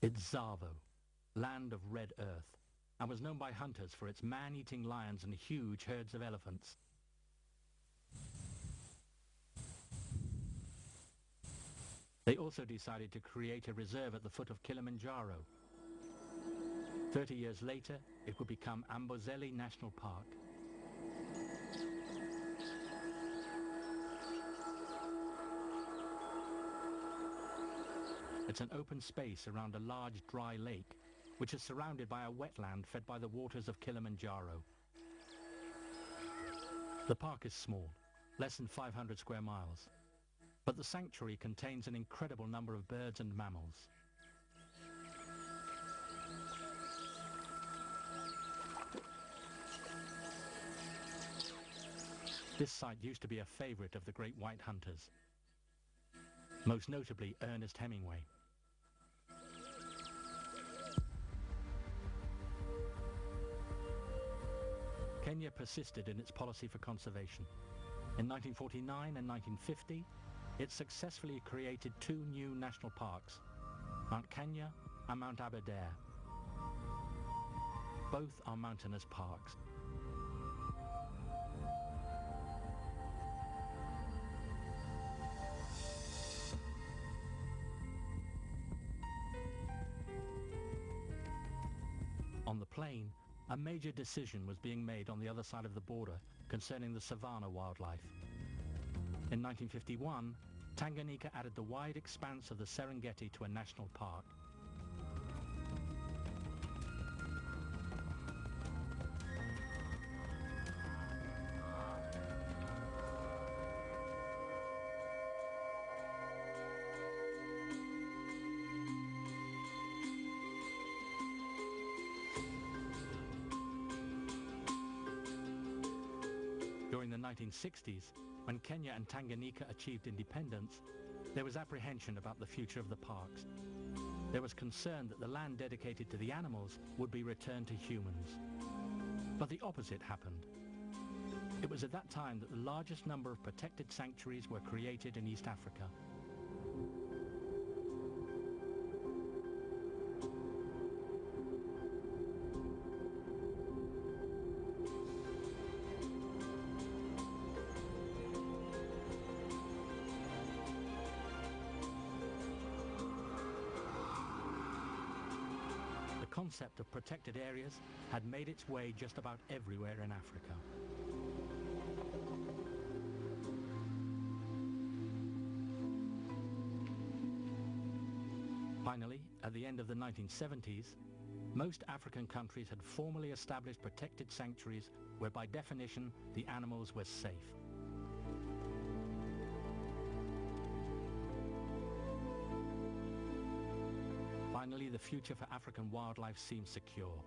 It's Tsavo, land of red earth, and was known by hunters for its man-eating lions and huge herds of elephants. They also decided to create a reserve at the foot of Kilimanjaro. 30 years later, it would become Amboseli National Park. It's an open space around a large dry lake, which is surrounded by a wetland fed by the waters of Kilimanjaro. The park is small, less than 500 square miles, but the sanctuary contains an incredible number of birds and mammals. This site used to be a favorite of the great white hunters, most notably Ernest Hemingway. Kenya persisted in its policy for conservation. In 1949 and 1950, it successfully created two new national parks, Mount Kenya and Mount Aberdare. Both are mountainous parks. On the plain, a major decision was being made on the other side of the border concerning the savanna wildlife. In 1951, Tanganyika added the wide expanse of the Serengeti to a national park. During the 1960s, when Kenya and Tanganyika achieved independence, there was apprehension about the future of the parks. There was concern that the land dedicated to the animals would be returned to humans. But the opposite happened. It was at that time that the largest number of protected sanctuaries were created in East Africa. The concept of protected areas had made its way just about everywhere in Africa. Finally, at the end of the 1970s, most African countries had formally established protected sanctuaries where by definition the animals were safe. Finally, the future for African wildlife seemed secure.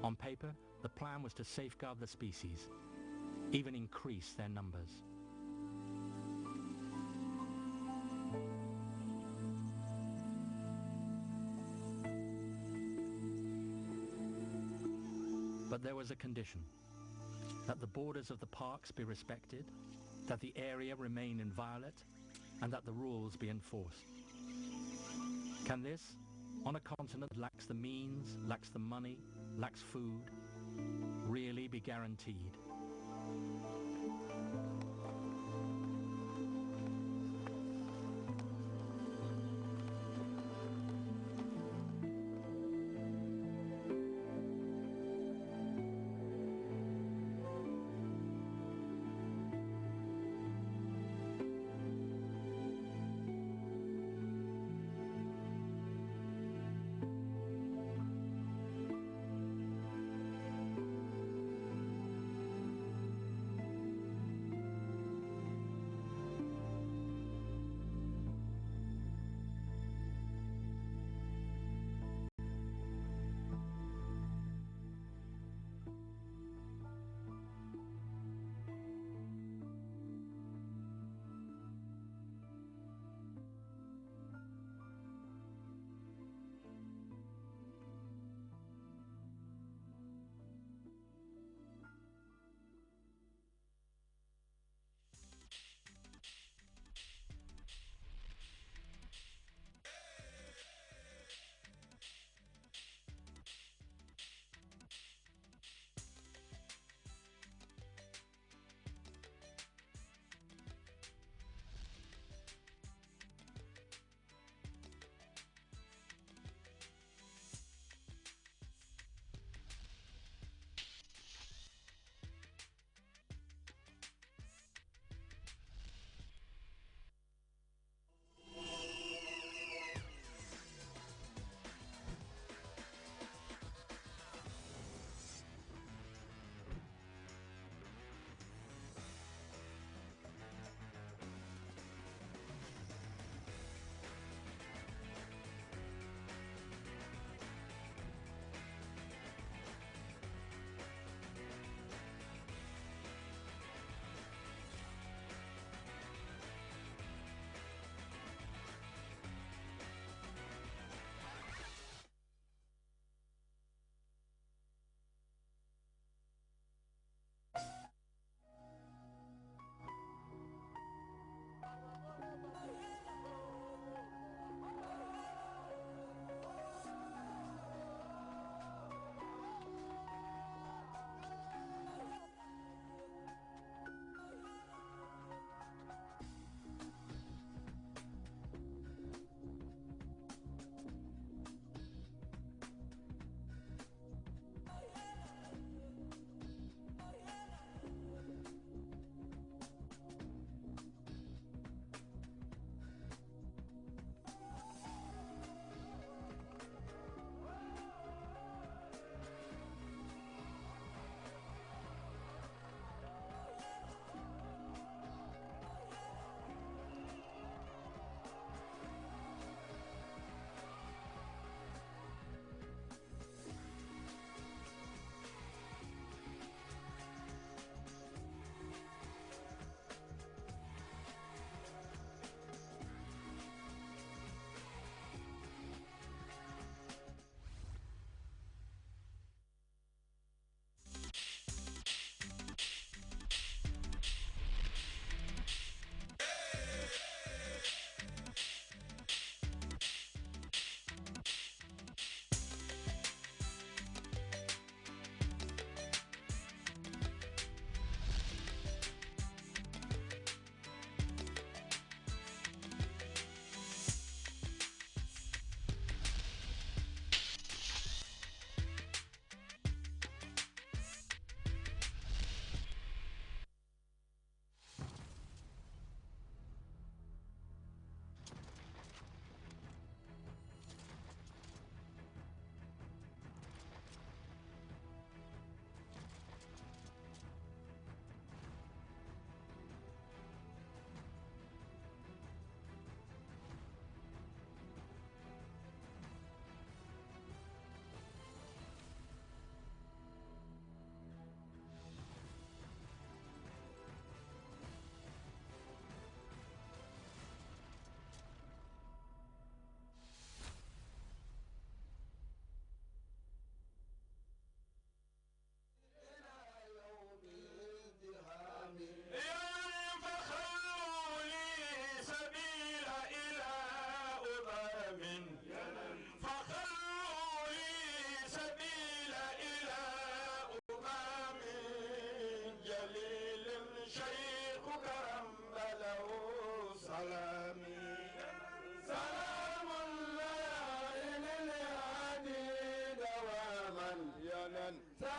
On paper, the plan was to safeguard the species, even increase their numbers. But there was a condition: that the borders of the parks be respected, that the area remain inviolate, and that the rules be enforced. Can this, on a continent that lacks the means, lacks the money, lacks food, really be guaranteed? Tanzania.